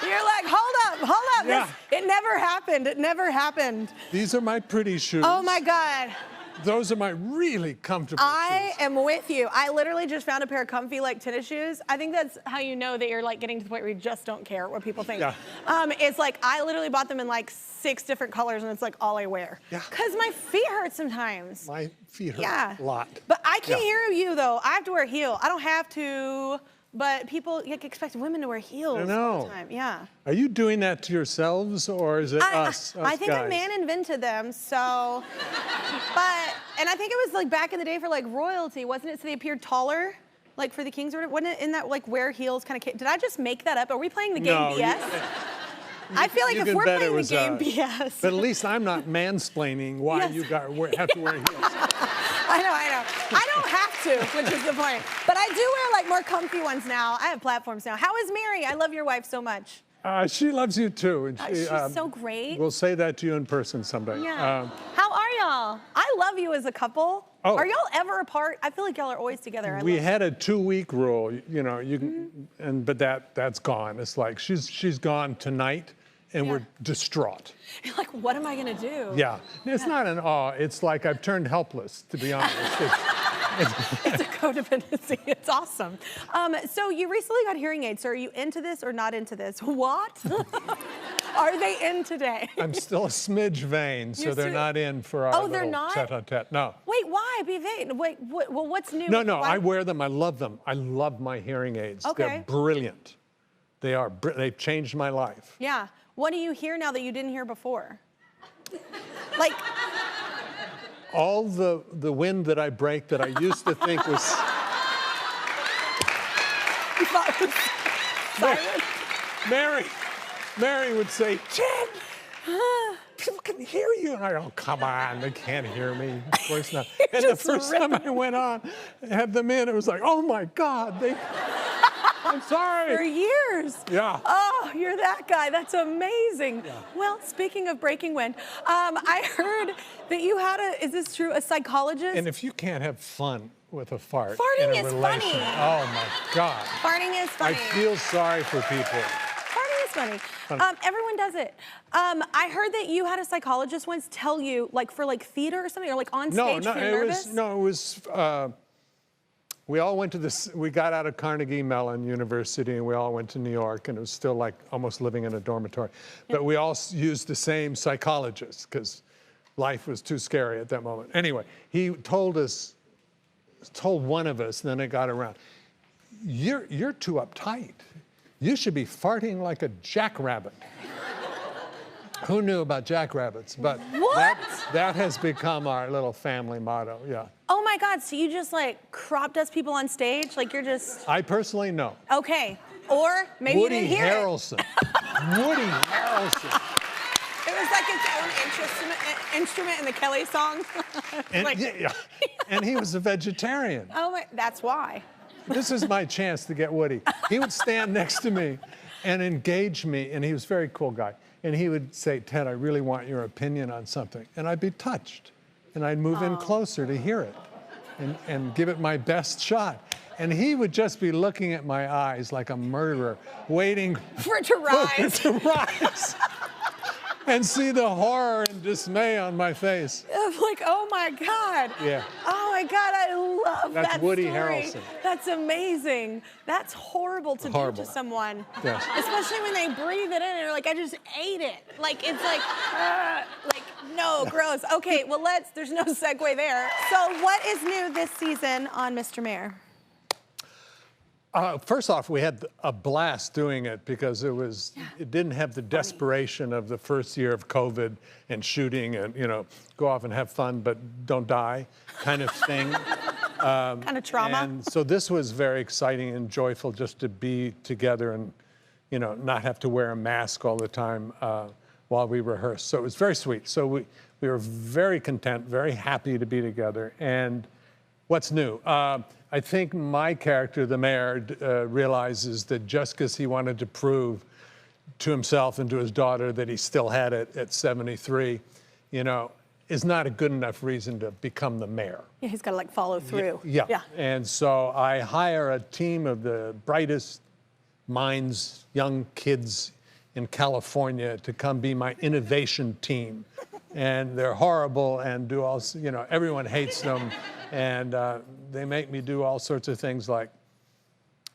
You're like, hold up. Yeah. It never happened. It never happened. These are my pretty shoes. Oh my God. Those are my really comfortable I shoes. am with you. I literally just found a pair of comfy like tennis shoes. I think that's how you know that you're like getting to the point where you just don't care what people think. Yeah. It's like I literally bought them in like 6 different colors and it's like all I wear. Yeah. Cause my feet hurt sometimes. My feet hurt Yeah. a lot. But I can Yeah. hear you though. I have to wear a heel. I don't have to, but people expect women to wear heels I know. all the time. Yeah. Are you doing that to yourselves, or is it us I think guys? a man invented them, so. And I think it was like back in the day for like royalty, wasn't it? So they appeared taller, like for the kings or whatever. Wasn't it in that like wear heels kind of? Did I just make that up? Are we playing the game No, BS? I feel like you if can we're bet it playing the was, game BS. But at least I'm not mansplaining why Yes. you have to wear heels. I know. I don't have to, which is the point. But I do wear like more comfy ones now. I have platforms now. How is Mary? I love your wife so much. She loves you too. And She's so great. We'll say that to you in person someday. Yeah. How are y'all? I love you as a couple. Oh. Are y'all ever apart? I feel like y'all are always together. We had a 2-week rule, you know, you can, but that's gone. It's like she's gone tonight, and Yeah. we're distraught. You're like, what am I gonna do? Yeah, it's not an awe. It's like I've turned helpless, to be honest. It's a codependency. It's awesome. So you recently got hearing aids. So are you into this or not into this? What? Are they in today? I'm still a smidge vain, so You're they're still- not in for our Oh, they're little not? tete-a-tete. No. Wait, why? Be vain. Wait, well, what's new? No, Why- I wear them. I love them. I love my hearing aids. Okay. They're brilliant. They've changed my life. Yeah. What do you hear now that you didn't hear before? Like, All the wind that I break that I used to think was you thought it was silent? Mary would say, Jen, people can hear you. And I go, come on, they can't hear me. Of course not. And the just first time I went on, I had them in, it was like, oh my God, I'm For sorry. years. Yeah. Oh, you're that guy. That's amazing. Well, speaking of breaking wind, I heard that you had is this true, a psychologist? And if you can't have fun with a fart Farting in a is relation, funny. oh my God. Farting is funny. I feel sorry for people. Farting is funny. Funny. Everyone does it. I heard that you had a psychologist once tell you, like for like theater or something, or like on stage feeling nervous. It was, we all went to this, we got out of Carnegie Mellon University and we all went to New York, and it was still like almost living in a dormitory. But we all used the same psychologist because life was too scary at that moment. Anyway, he told one of us, and then it got around, you're too uptight. You should be farting like a jackrabbit. Who knew about jackrabbits? But What? that has become our little family motto, yeah. Oh my God, so you just like crop dust people on stage? Like you're just, I personally know. okay. Or maybe Woody you didn't hear Harrelson. Woody Harrelson. it. It was like its own instrument in the Kelly song. And, Like- yeah. And he was a vegetarian. Oh my, that's why. This is my chance to get Woody. He would stand next to me and engage me, and he was a very cool guy. And he would say, Ted, I really want your opinion on something. And I'd be touched. And I'd move in closer to hear it and give it my best shot. And he would just be looking at my eyes like a murderer, waiting For it to rise. to rise and see the horror and dismay on my face. Of like, oh my God. Yeah. Oh my God, I love That's that Woody story. Harrelson. That's amazing. That's horrible to Horrible. do to someone. Yes. Especially when they breathe it in and they're like, I just ate it. Like, it's like, no, gross. Okay, well, there's no segue there. So what is new this season on Mr. Mayor? First off, we had a blast doing it because it didn't have the desperation of the first year of COVID and shooting and, go off and have fun, but don't die kind of thing. Kind of trauma? And so this was very exciting and joyful just to be together and, not have to wear a mask all the time while we rehearsed. So it was very sweet. So we were very content, very happy to be together. And what's new? I think my character, the mayor, realizes that just because he wanted to prove to himself and to his daughter that he still had it at 73, is not a good enough reason to become the mayor. Yeah, he's got to like follow through. Yeah. And so I hire a team of the brightest minds, young kids in California to come be my innovation team. And they're horrible and do all, everyone hates them. And they make me do all sorts of things like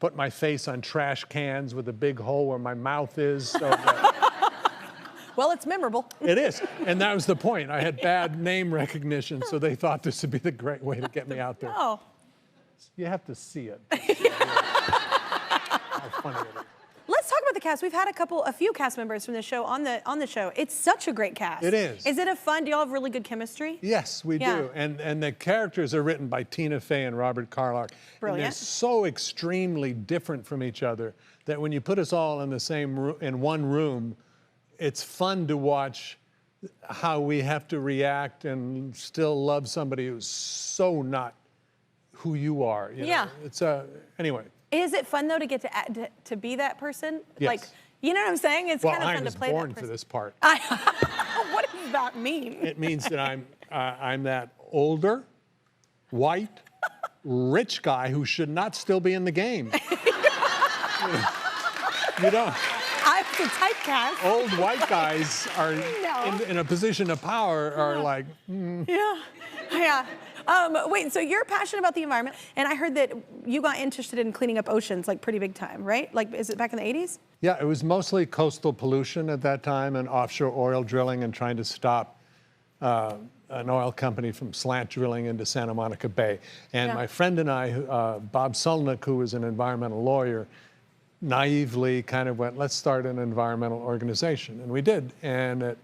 put my face on trash cans with a big hole where my mouth is. So Well, it's memorable. it is. And that was the point. I had bad name recognition, so they thought this would be the great way to get me out there. Oh. You have to see it. How funny it is. Let's talk about the cast. We've had a few cast members from the show on the show. It's such a great cast. It is. Is it a fun? Do y'all have really good chemistry? Yes, we Yeah. do. And the characters are written by Tina Fey and Robert Carlock. Brilliant. And they're so extremely different from each other that when you put us all in the same in one room, it's fun to watch how we have to react and still love somebody who's so not who you are. You know? Yeah. It's anyway. Is it fun though to get to be that person? Yes. Like, you know what I'm saying? It's Well, kind of I fun was to play born that for person. this part. What does that mean? It means that I'm that older, white, rich guy who should not still be in the game. You know, I'm the typecast. old white guys are No. in a position of power are like, Yeah, yeah. Wait, so you're passionate about the environment, and I heard that you got interested in cleaning up oceans like pretty big time, right? Like, is it back in the 80s? yeah, it was mostly coastal pollution at that time and offshore oil drilling and trying to stop an oil company from slant drilling into Santa Monica Bay. And Yeah. my friend and I, Bob Sulnick, who was an environmental lawyer, naively kind of went, let's start an environmental organization. And we did. And it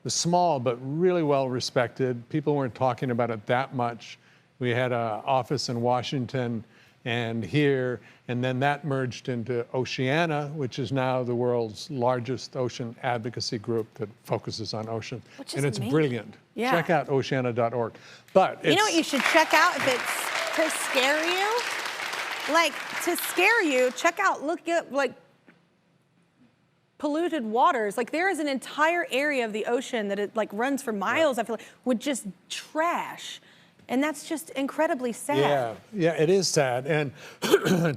was small, but really well respected. People weren't talking about it that much. We had an office in Washington and here, and then that merged into Oceana, which is now the world's largest ocean advocacy group that focuses on ocean. Which is and it's amazing. brilliant. Yeah. Check out oceana.org. But You know what you should check out if it's to scare you? Like, to scare you, check out, look at, like, polluted waters. Like, there is an entire area of the ocean that it, like, runs for miles, I feel like, with just trash. And that's just incredibly sad. Yeah, it is sad and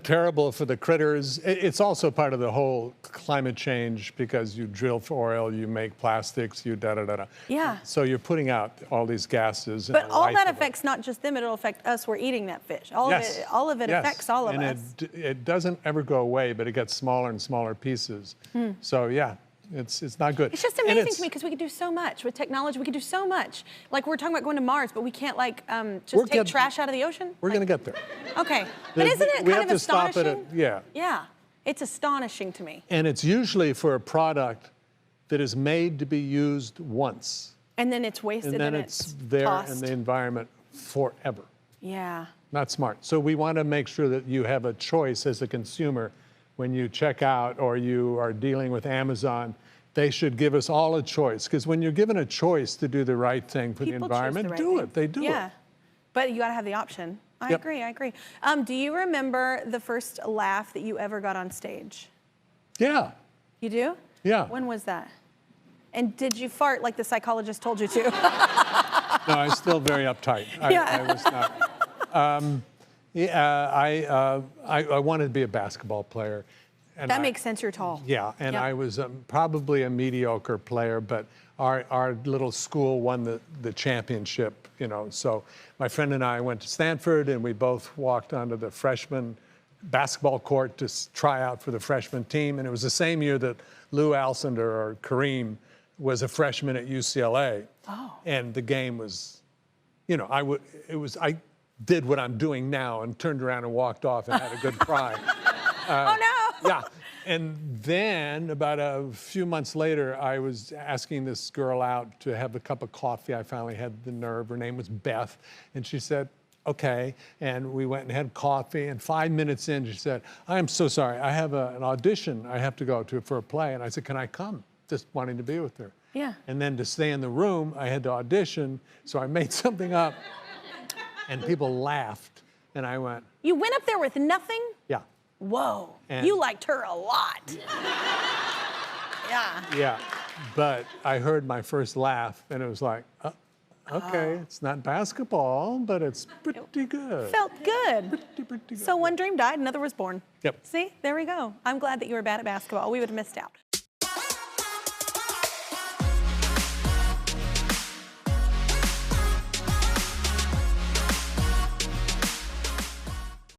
terrible for the critters. It's also part of the whole climate change because you drill for oil, you make plastics, you da-da-da-da. Yeah. So you're putting out all these gases. and But the all life that of it. affects not just them, it'll affect us. We're eating that fish. All Yes. of it Yes. affects all of and us. it doesn't ever go away, but it gets smaller and smaller pieces. So yeah, it's not good. It's just And amazing to me because we could do so much with technology. We could do so much. Like, we're talking about going to Mars, but we can't, like, just We're take getting- trash out of the ocean. We're going to get there. Okay. But isn't it We kind have of to stop astonishing? it at, yeah. Yeah. It's astonishing to me. And it's usually for a product that is made to be used once. And then it's wasted And then it's there tossed. in the environment forever. Yeah. Not smart. So we want to make sure that you have a choice as a consumer when you check out or you are dealing with Amazon. They should give us all a choice because when you're given a choice to do the right thing for People the choose environment, the right do thing. it. They do Yeah. it. But you got to have the option. I Yep. agree. I agree. Do you remember the first laugh that you ever got on stage? Yeah. You do? Yeah. When was that? And did you fart like the psychologist told you to? No, I'm still very uptight. Yeah. I was not. I wanted to be a basketball player. And That makes sense. You're tall. Yeah, and Yep. I was probably a mediocre player, but our little school won the championship, you know. So my friend and I went to Stanford, and we both walked onto the freshman basketball court to try out for the freshman team. And it was the same year that Lou Alcindor or Kareem was a freshman at UCLA. Oh. And the game was, you know, I did what I'm doing now and turned around and walked off and had a good cry. Oh, no. Yeah. And then about a few months later, I was asking this girl out to have a cup of coffee. I finally had the nerve. Her name was Beth. And she said, okay. And we went and had coffee. And 5 minutes in, she said, I am so sorry. I have an audition I have to go to for a play. And I said, can I come? Just wanting to be with her. Yeah. And then to stay in the room, I had to audition. So I made something up. And people laughed. And I went, You went up there with nothing? yeah. Whoa. And- You liked her a lot. Yeah. Yeah, but I heard my first laugh, and it was like, Okay, it's not basketball, but it's pretty good. Felt good. Pretty good. So one dream died, another was born. Yep. See, there we go. I'm glad that you were bad at basketball. We would have missed out.